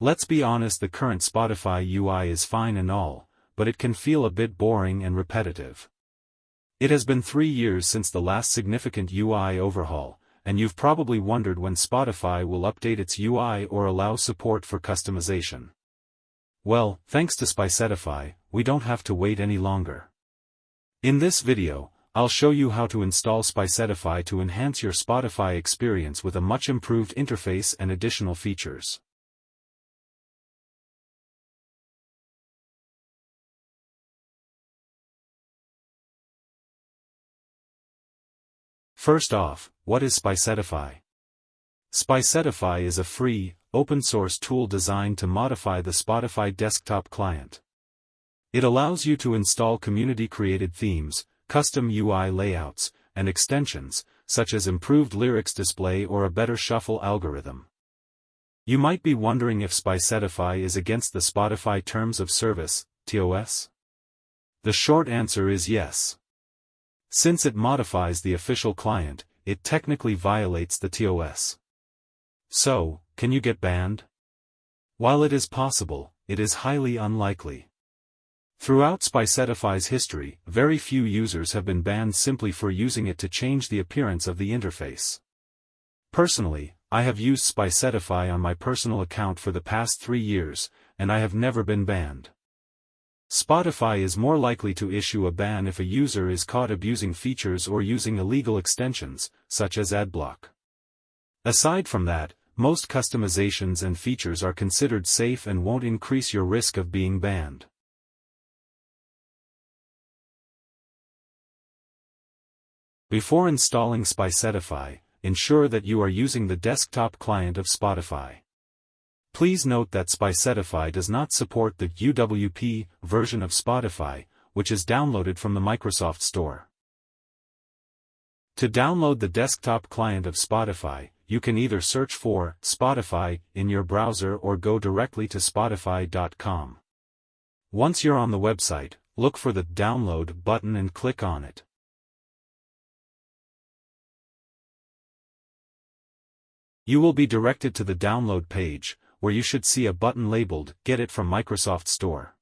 Let's be honest, the current Spotify UI is fine and all, but it can feel a bit boring and repetitive. It has been 3 years since the last significant UI overhaul, and you've probably wondered when Spotify will update its UI or allow support for customization. Well, thanks to Spicetify, we don't have to wait any longer. In this video, I'll show you how to install Spicetify to enhance your Spotify experience with a much improved interface and additional features. First off, what is Spicetify? Spicetify is a free, open-source tool designed to modify the Spotify desktop client. It allows you to install community-created themes, custom UI layouts, and extensions, such as improved lyrics display or a better shuffle algorithm. You might be wondering if Spicetify is against the Spotify Terms of Service, TOS? The short answer is yes. Since it modifies the official client, it technically violates the TOS. So, can you get banned? While it is possible, it is highly unlikely. Throughout Spicetify's history, very few users have been banned simply for using it to change the appearance of the interface. Personally, I have used Spicetify on my personal account for the past 3 years, and I have never been banned. Spotify is more likely to issue a ban if a user is caught abusing features or using illegal extensions, such as adblock. Aside from that, most customizations and features are considered safe and won't increase your risk of being banned. Before installing Spicetify, ensure that you are using the desktop client of Spotify. Please note that Spicetify does not support the UWP version of Spotify, which is downloaded from the Microsoft Store. To download the desktop client of Spotify, you can either search for Spotify in your browser or go directly to spotify.com. Once you're on the website, look for the Download button and click on it. You will be directed to the download page, where you should see a button labeled Get It from Microsoft Store.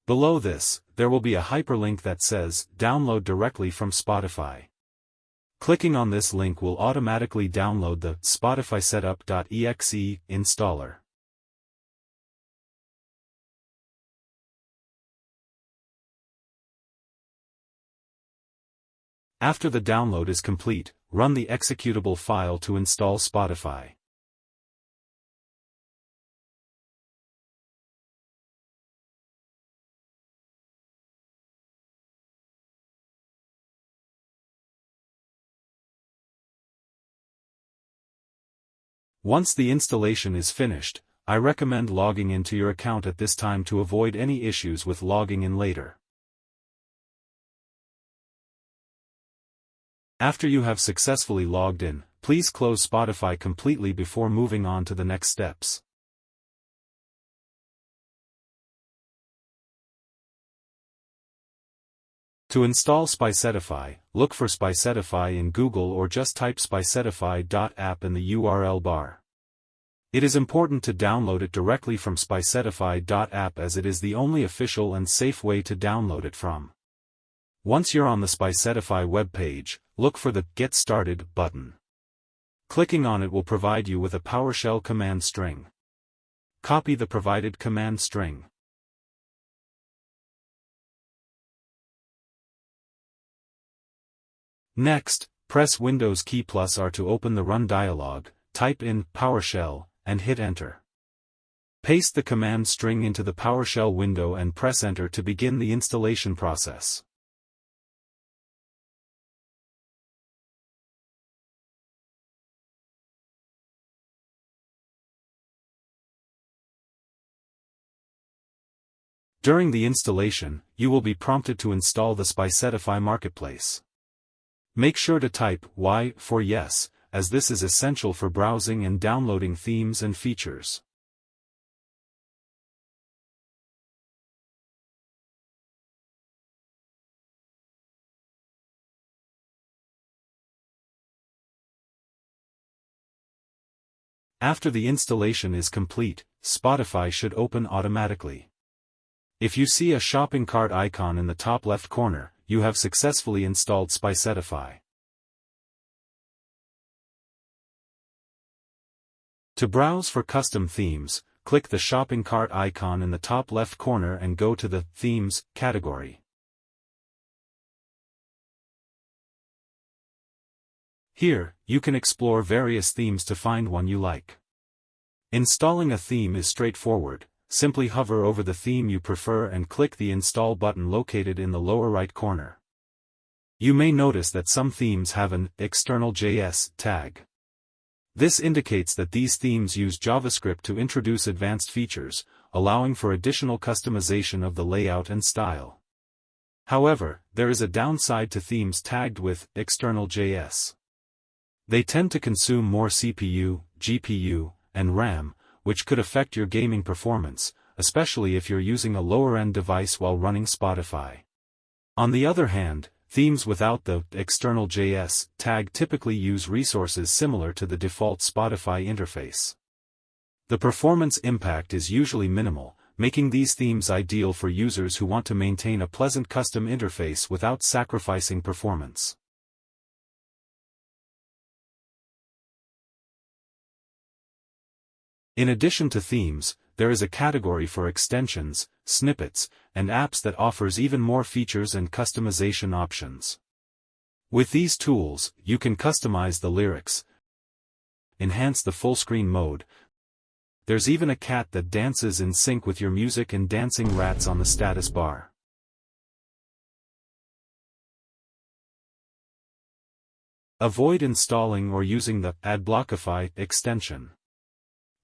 Below this, there will be a hyperlink that says Download directly from Spotify. Clicking on this link will automatically download the Spotify Setup.exe installer. After the download is complete, run the executable file to install Spotify. Once the installation is finished, I recommend logging into your account at this time to avoid any issues with logging in later. After you have successfully logged in, please close Spotify completely before moving on to the next steps. To install Spicetify, look for Spicetify in Google or just type spicetify.app in the URL bar. It is important to download it directly from spicetify.app as it is the only official and safe way to download it from. Once you're on the Spicetify webpage, look for the Get Started button. Clicking on it will provide you with a PowerShell command string. Copy the provided command string. Next, press Windows key +R to open the Run dialog, type in PowerShell, and hit Enter. Paste the command string into the PowerShell window and press Enter to begin the installation process. During the installation, you will be prompted to install the Spicetify Marketplace. Make sure to type Y for yes, as this is essential for browsing and downloading themes and features. After the installation is complete, Spotify should open automatically. If you see a shopping cart icon in the top left corner, you have successfully installed Spicetify. To browse for custom themes, click the shopping cart icon in the top left corner and go to the Themes category. Here, you can explore various themes to find one you like. Installing a theme is straightforward. Simply hover over the theme you prefer and click the Install button located in the lower right corner. You may notice that some themes have an external JS tag. This indicates that these themes use JavaScript to introduce advanced features, allowing for additional customization of the layout and style. However, there is a downside to themes tagged with external JS. They tend to consume more CPU, GPU, and RAM, which could affect your gaming performance, especially if you're using a lower-end device while running Spotify. On the other hand, themes without the external JS tag typically use resources similar to the default Spotify interface. The performance impact is usually minimal, making these themes ideal for users who want to maintain a pleasant custom interface without sacrificing performance. In addition to themes, there is a category for extensions, snippets, and apps that offers even more features and customization options. With these tools, you can customize the lyrics, enhance the full-screen mode. There's even a cat that dances in sync with your music and dancing rats on the status bar. Avoid installing or using the Adblockify extension.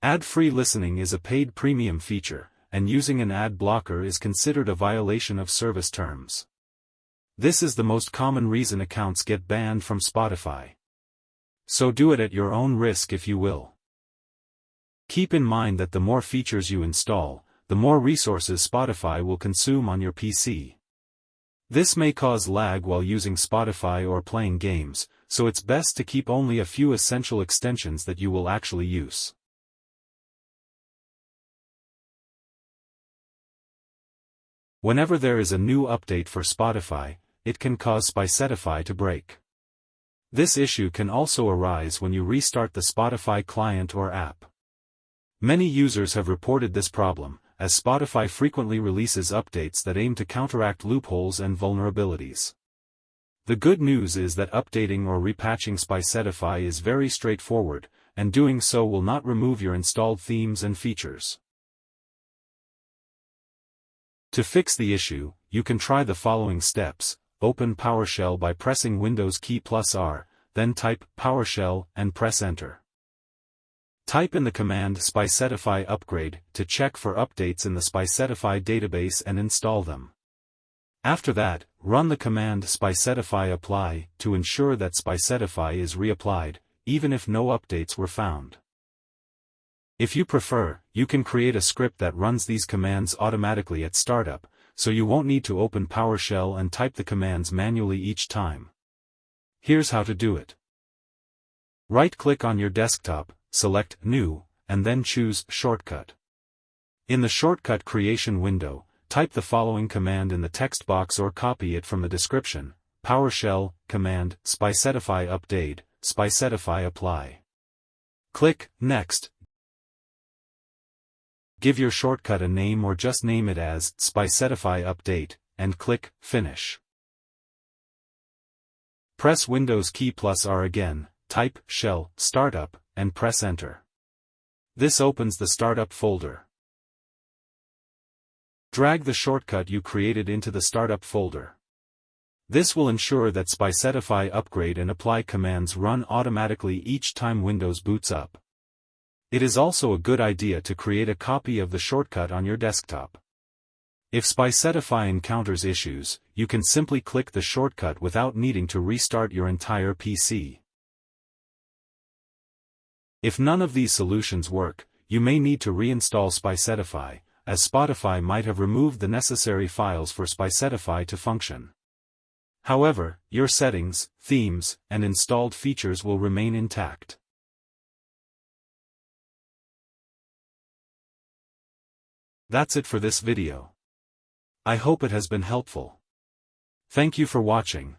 Ad-free listening is a paid premium feature, and using an ad blocker is considered a violation of service terms. This is the most common reason accounts get banned from Spotify. So do it at your own risk if you will. Keep in mind that the more features you install, the more resources Spotify will consume on your PC. This may cause lag while using Spotify or playing games, so it's best to keep only a few essential extensions that you will actually use. Whenever there is a new update for Spotify, it can cause Spicetify to break. This issue can also arise when you restart the Spotify client or app. Many users have reported this problem, as Spotify frequently releases updates that aim to counteract loopholes and vulnerabilities. The good news is that updating or repatching Spicetify is very straightforward, and doing so will not remove your installed themes and features. To fix the issue, you can try the following steps. Open PowerShell by pressing Windows key +R, then type PowerShell and press Enter. Type in the command Spicetify upgrade to check for updates in the Spicetify database and install them. After that, run the command Spicetify apply to ensure that Spicetify is reapplied, even if no updates were found. If you prefer, you can create a script that runs these commands automatically at startup, so you won't need to open PowerShell and type the commands manually each time. Here's how to do it. Right-click on your desktop, select New, and then choose Shortcut. In the shortcut creation window, type the following command in the text box or copy it from the description: PowerShell, command, Spicetify update, Spicetify apply. Click Next. Give your shortcut a name or just name it as Spicetify Update, and click Finish. Press Windows key +R again, type Shell Startup, and press Enter. This opens the Startup folder. Drag the shortcut you created into the Startup folder. This will ensure that Spicetify Upgrade and Apply commands run automatically each time Windows boots up. It is also a good idea to create a copy of the shortcut on your desktop. If Spicetify encounters issues, you can simply click the shortcut without needing to restart your entire PC. If none of these solutions work, you may need to reinstall Spicetify, as Spotify might have removed the necessary files for Spicetify to function. However, your settings, themes, and installed features will remain intact. That's it for this video. I hope it has been helpful. Thank you for watching.